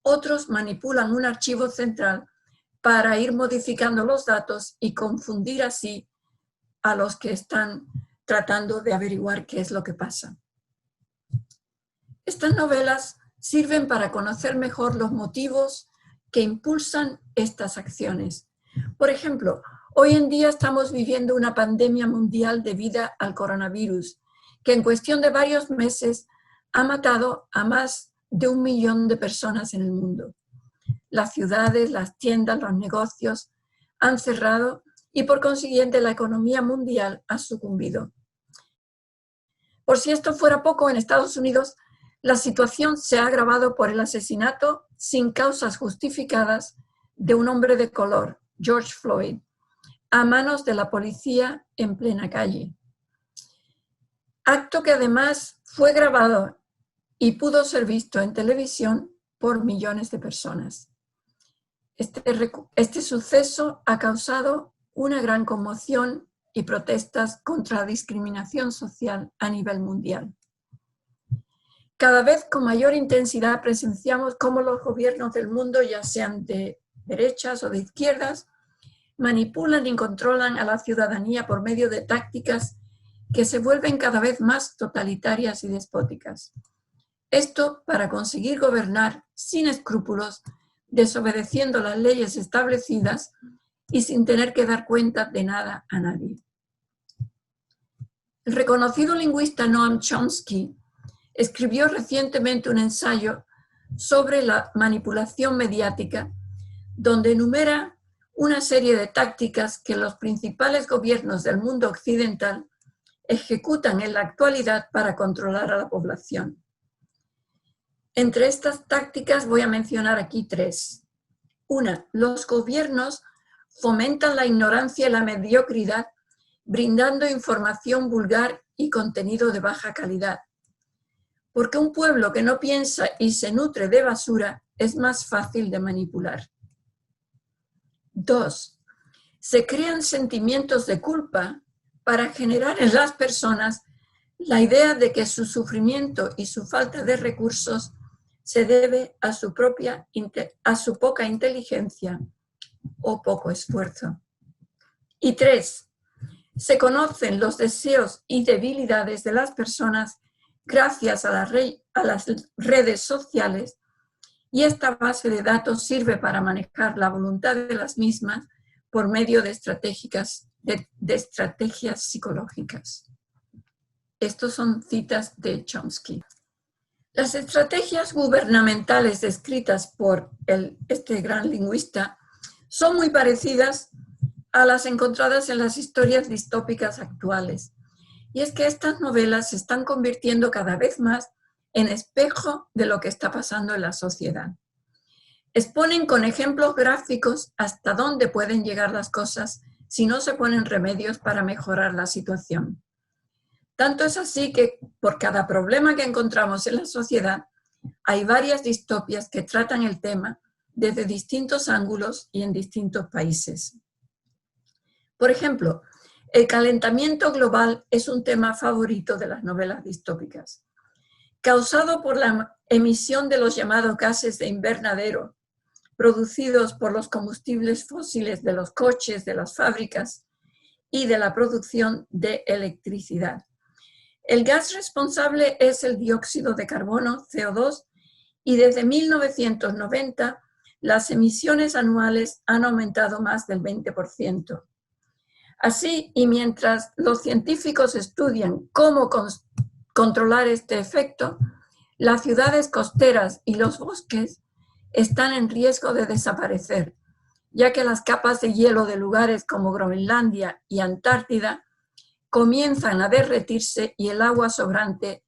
otros manipulan un archivo central para ir modificando los datos y confundir así a los que están tratando de averiguar qué es lo que pasa. Estas novelas sirven para conocer mejor los motivos que impulsan estas acciones. Por ejemplo, hoy en día estamos viviendo una pandemia mundial debido al coronavirus, que en cuestión de varios meses ha matado a más de 1 millón de personas en el mundo. Las ciudades, las tiendas, los negocios han cerrado y por consiguiente la economía mundial ha sucumbido. Por si esto fuera poco, en Estados Unidos la situación se ha agravado por el asesinato sin causas justificadas de un hombre de color, George Floyd, a manos de la policía en plena calle. Acto que además fue grabado y pudo ser visto en televisión por millones de personas. Este suceso ha causado una gran conmoción y protestas contra la discriminación social a nivel mundial. Cada vez con mayor intensidad presenciamos cómo los gobiernos del mundo, ya sean de derechas o de izquierdas, manipulan y controlan a la ciudadanía por medio de tácticas que se vuelven cada vez más totalitarias y despóticas. Esto para conseguir gobernar sin escrúpulos, desobedeciendo las leyes establecidas y sin tener que dar cuenta de nada a nadie. El reconocido lingüista Noam Chomsky escribió recientemente un ensayo sobre la manipulación mediática, donde enumera una serie de tácticas que los principales gobiernos del mundo occidental ejecutan en la actualidad para controlar a la población. Entre estas tácticas voy a mencionar aquí 3. Una, los gobiernos fomentan la ignorancia y la mediocridad, brindando información vulgar y contenido de baja calidad. Porque un pueblo que no piensa y se nutre de basura es más fácil de manipular. 2. Se crean sentimientos de culpa para generar en las personas la idea de que su sufrimiento y su falta de recursos se debe a su poca inteligencia o poco esfuerzo. Y 3. Se conocen los deseos y debilidades de las personas gracias a las redes sociales, y esta base de datos sirve para manejar la voluntad de las mismas por medio de estrategias psicológicas. Estos son citas de Chomsky. Las estrategias gubernamentales descritas por este gran lingüista son muy parecidas a las encontradas en las historias distópicas actuales. Y es que estas novelas se están convirtiendo cada vez más en espejo de lo que está pasando en la sociedad. Exponen con ejemplos gráficos hasta dónde pueden llegar las cosas si no se ponen remedios para mejorar la situación. Tanto es así que por cada problema que encontramos en la sociedad, hay varias distopias que tratan el tema desde distintos ángulos y en distintos países. Por ejemplo, el calentamiento global es un tema favorito de las novelas distópicas. Causado por la emisión de los llamados gases de invernadero, producidos por los combustibles fósiles de los coches, de las fábricas y de la producción de electricidad. El gas responsable es el dióxido de carbono, CO2, y desde 1990 las emisiones anuales han aumentado más del 20%. Así, y mientras los científicos estudian cómo controlar este efecto, las ciudades costeras y los bosques están en riesgo de desaparecer, ya que las capas de hielo de lugares como Groenlandia y Antártida comienzan a derretirse y el agua sobrante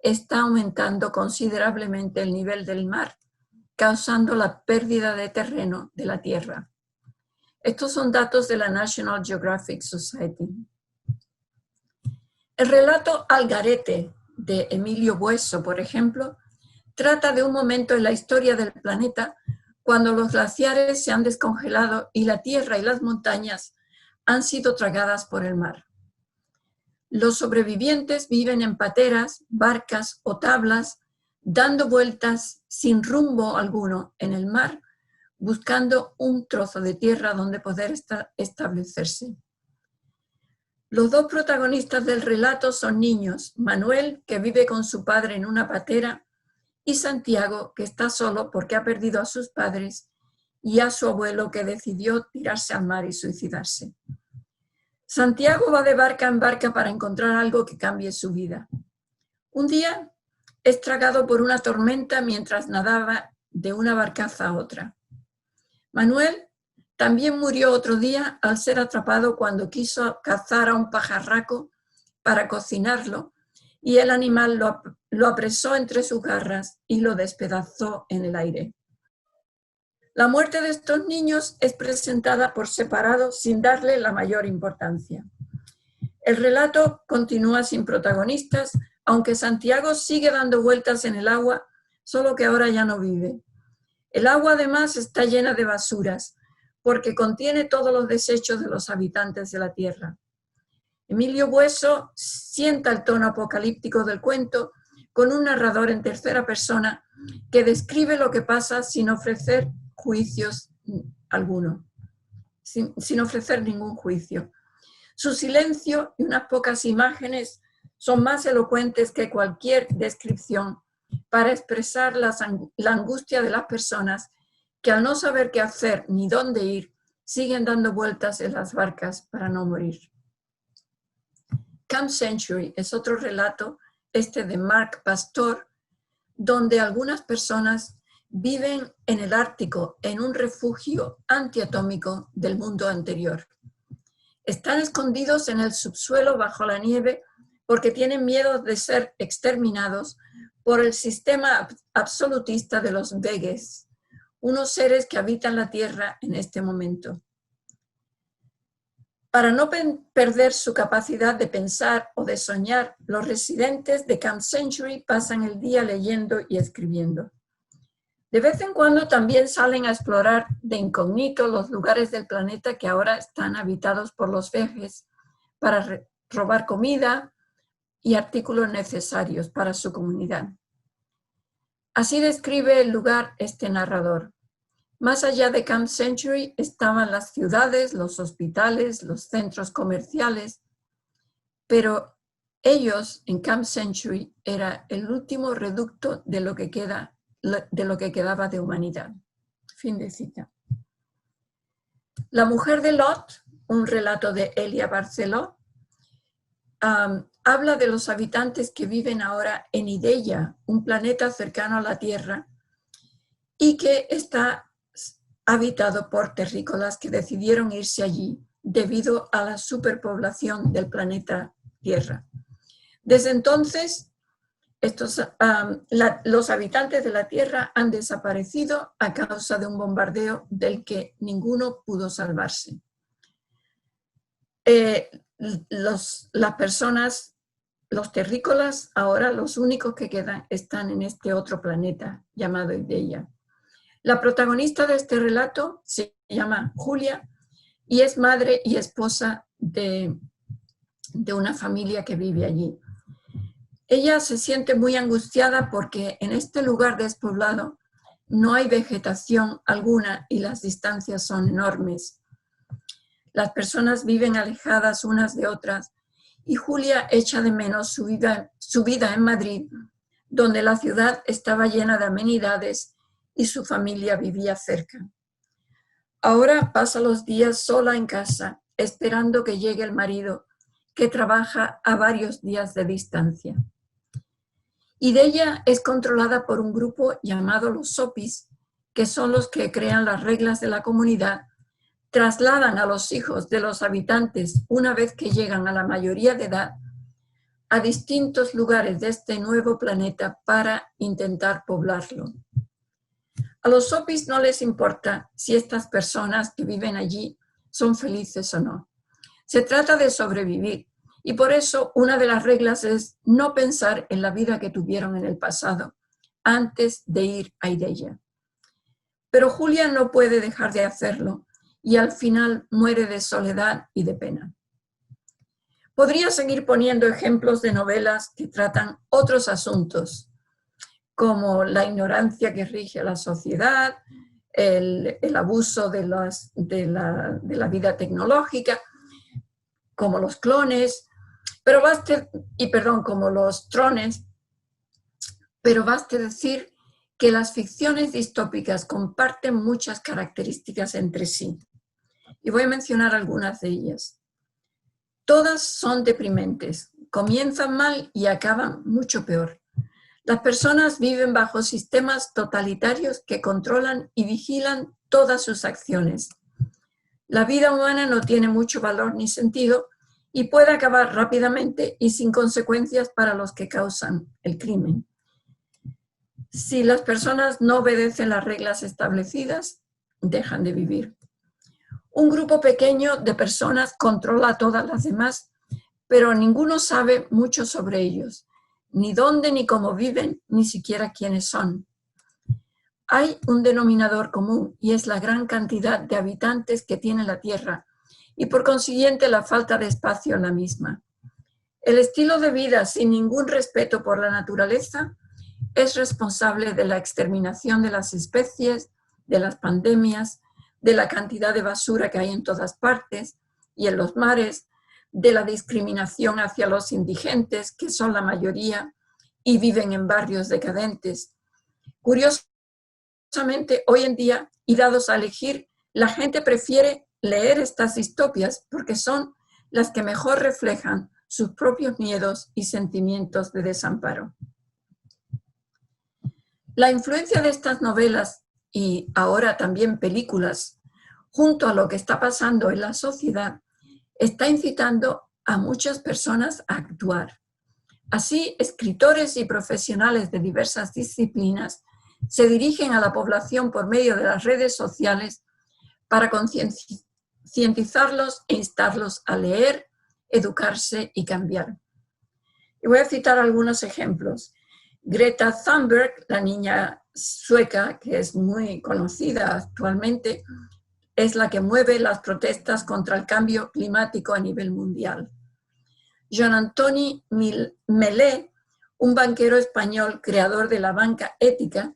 está aumentando considerablemente el nivel del mar, causando la pérdida de terreno de la Tierra. Estos son datos de la National Geographic Society. El relato Algarete de Emilio Bueso, por ejemplo, trata de un momento en la historia del planeta cuando los glaciares se han descongelado y la tierra y las montañas han sido tragadas por el mar. Los sobrevivientes viven en pateras, barcas o tablas, dando vueltas sin rumbo alguno en el mar, buscando un trozo de tierra donde poder establecerse. Los dos protagonistas del relato son niños, Manuel, que vive con su padre en una patera, y Santiago, que está solo porque ha perdido a sus padres y a su abuelo, que decidió tirarse al mar y suicidarse. Santiago va de barca en barca para encontrar algo que cambie su vida. Un día es tragado por una tormenta mientras nadaba de una barcaza a otra. Manuel también murió otro día al ser atrapado cuando quiso cazar a un pajarraco para cocinarlo y el animal lo apresó entre sus garras y lo despedazó en el aire. La muerte de estos niños es presentada por separado sin darle la mayor importancia. El relato continúa sin protagonistas, aunque Santiago sigue dando vueltas en el agua, solo que ahora ya no vive. El agua además está llena de basuras, porque contiene todos los desechos de los habitantes de la tierra. Emilio Bueso sienta el tono apocalíptico del cuento con un narrador en tercera persona que describe lo que pasa sin ofrecer juicios alguno, sin ofrecer ningún juicio. Su silencio y unas pocas imágenes son más elocuentes que cualquier descripción para expresar la angustia de las personas que al no saber qué hacer ni dónde ir, siguen dando vueltas en las barcas para no morir. Camp Century es otro relato, este de Mark Pastor, donde algunas personas viven en el Ártico en un refugio antiatómico del mundo anterior. Están escondidos en el subsuelo bajo la nieve porque tienen miedo de ser exterminados por el sistema absolutista de los Veges, unos seres que habitan la Tierra en este momento. Para no perder su capacidad de pensar o de soñar, los residentes de Camp Century pasan el día leyendo y escribiendo. De vez en cuando también salen a explorar de incógnito los lugares del planeta que ahora están habitados por los Veges para robar comida y artículos necesarios para su comunidad. Así describe el lugar este narrador. Más allá de Camp Century estaban las ciudades, los hospitales, los centros comerciales, pero ellos en Camp Century era el último reducto de lo que quedaba de humanidad. Fin de cita. La mujer de Lot, un relato de Elia Barceló, habla de los habitantes que viven ahora en Ideia, un planeta cercano a la Tierra, y que está habitado por terrícolas que decidieron irse allí debido a la superpoblación del planeta Tierra. Desde entonces, los habitantes de la Tierra han desaparecido a causa de un bombardeo del que ninguno pudo salvarse. Las personas, los terrícolas, ahora los únicos que quedan están en este otro planeta llamado Ideia. La protagonista de este relato se llama Julia y es madre y esposa de una familia que vive allí. Ella se siente muy angustiada porque en este lugar despoblado no hay vegetación alguna y las distancias son enormes. Las personas viven alejadas unas de otras y Julia echa de menos su vida en Madrid, donde la ciudad estaba llena de amenidades y su familia vivía cerca. Ahora pasa los días sola en casa, esperando que llegue el marido, que trabaja a varios días de distancia. Ideia es controlada por un grupo llamado los Sopis, que son los que crean las reglas de la comunidad, trasladan a los hijos de los habitantes una vez que llegan a la mayoría de edad a distintos lugares de este nuevo planeta para intentar poblarlo. A los Sopis no les importa si estas personas que viven allí son felices o no. Se trata de sobrevivir y por eso una de las reglas es no pensar en la vida que tuvieron en el pasado antes de ir a Ideia. Pero Julia no puede dejar de hacerlo y al final muere de soledad y de pena. Podría seguir poniendo ejemplos de novelas que tratan otros asuntos, como la ignorancia que rige a la sociedad, el abuso de la vida tecnológica, como los clones, como los trones, pero baste decir que las ficciones distópicas comparten muchas características entre sí. Y voy a mencionar algunas de ellas. Todas son deprimentes, comienzan mal y acaban mucho peor. Las personas viven bajo sistemas totalitarios que controlan y vigilan todas sus acciones. La vida humana no tiene mucho valor ni sentido y puede acabar rápidamente y sin consecuencias para los que causan el crimen. Si las personas no obedecen las reglas establecidas, dejan de vivir. Un grupo pequeño de personas controla a todas las demás, pero ninguno sabe mucho sobre ellos, ni dónde ni cómo viven, ni siquiera quiénes son. Hay un denominador común y es la gran cantidad de habitantes que tiene la Tierra y por consiguiente la falta de espacio en la misma. El estilo de vida sin ningún respeto por la naturaleza es responsable de la exterminación de las especies, de las pandemias, de la cantidad de basura que hay en todas partes y en los mares, de la discriminación hacia los indigentes, que son la mayoría y viven en barrios decadentes. Curiosamente, hoy en día, y dados a elegir, la gente prefiere leer estas distopias porque son las que mejor reflejan sus propios miedos y sentimientos de desamparo. La influencia de estas novelas y ahora también películas, junto a lo que está pasando en la sociedad, está incitando a muchas personas a actuar. Así, escritores y profesionales de diversas disciplinas se dirigen a la población por medio de las redes sociales para concientizarlos e instarlos a leer, educarse y cambiar. Y voy a citar algunos ejemplos. Greta Thunberg, la niña sueca que es muy conocida actualmente, es la que mueve las protestas contra el cambio climático a nivel mundial. Jean-Antoni Melé, un banquero español creador de la banca ética,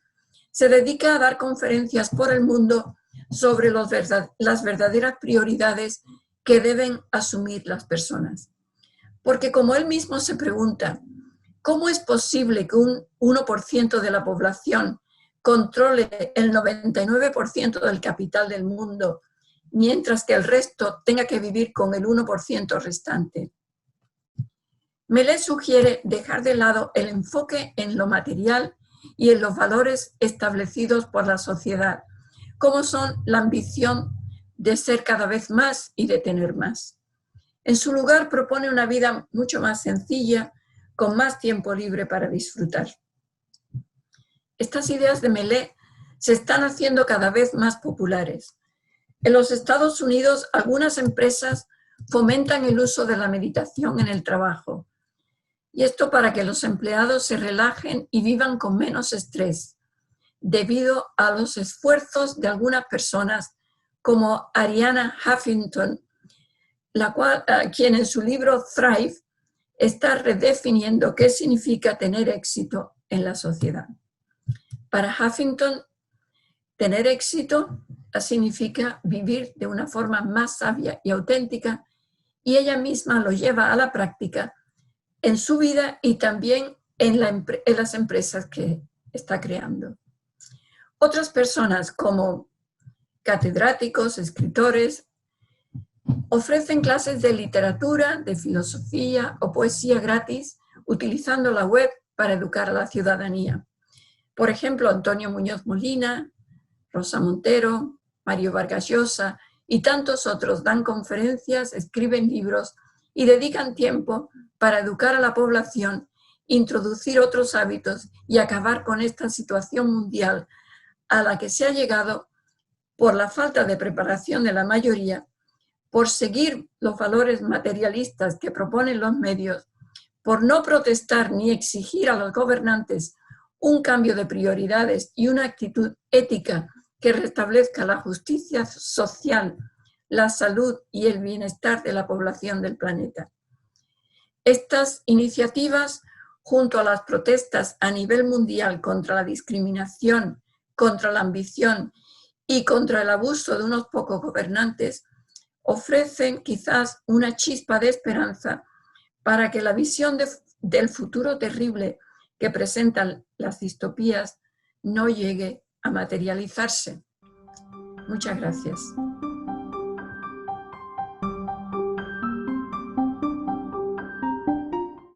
se dedica a dar conferencias por el mundo sobre las verdaderas prioridades que deben asumir las personas. Porque como él mismo se pregunta, ¿cómo es posible que un 1% de la población controle el 99% del capital del mundo, mientras que el resto tenga que vivir con el 1% restante? Melé sugiere dejar de lado el enfoque en lo material y en los valores establecidos por la sociedad, como son la ambición de ser cada vez más y de tener más. En su lugar propone una vida mucho más sencilla, con más tiempo libre para disfrutar. Estas ideas de Melé se están haciendo cada vez más populares. En los Estados Unidos, algunas empresas fomentan el uso de la meditación en el trabajo. Y esto para que los empleados se relajen y vivan con menos estrés, debido a los esfuerzos de algunas personas como Arianna Huffington, quien en su libro Thrive está redefiniendo qué significa tener éxito en la sociedad. Para Huffington, tener éxito significa vivir de una forma más sabia y auténtica, y ella misma lo lleva a la práctica en su vida y también en las empresas que está creando. Otras personas como catedráticos, escritores, ofrecen clases de literatura, de filosofía o poesía gratis utilizando la web para educar a la ciudadanía. Por ejemplo, Antonio Muñoz Molina, Rosa Montero, Mario Vargas Llosa y tantos otros dan conferencias, escriben libros y dedican tiempo para educar a la población, introducir otros hábitos y acabar con esta situación mundial a la que se ha llegado por la falta de preparación de la mayoría, por seguir los valores materialistas que proponen los medios, por no protestar ni exigir a los gobernantes un cambio de prioridades y una actitud ética que restablezca la justicia social, la salud y el bienestar de la población del planeta. Estas iniciativas, junto a las protestas a nivel mundial contra la discriminación, contra la ambición y contra el abuso de unos pocos gobernantes, ofrecen quizás una chispa de esperanza para que la visión del futuro terrible que presentan las distopías no llegue a materializarse. Muchas gracias.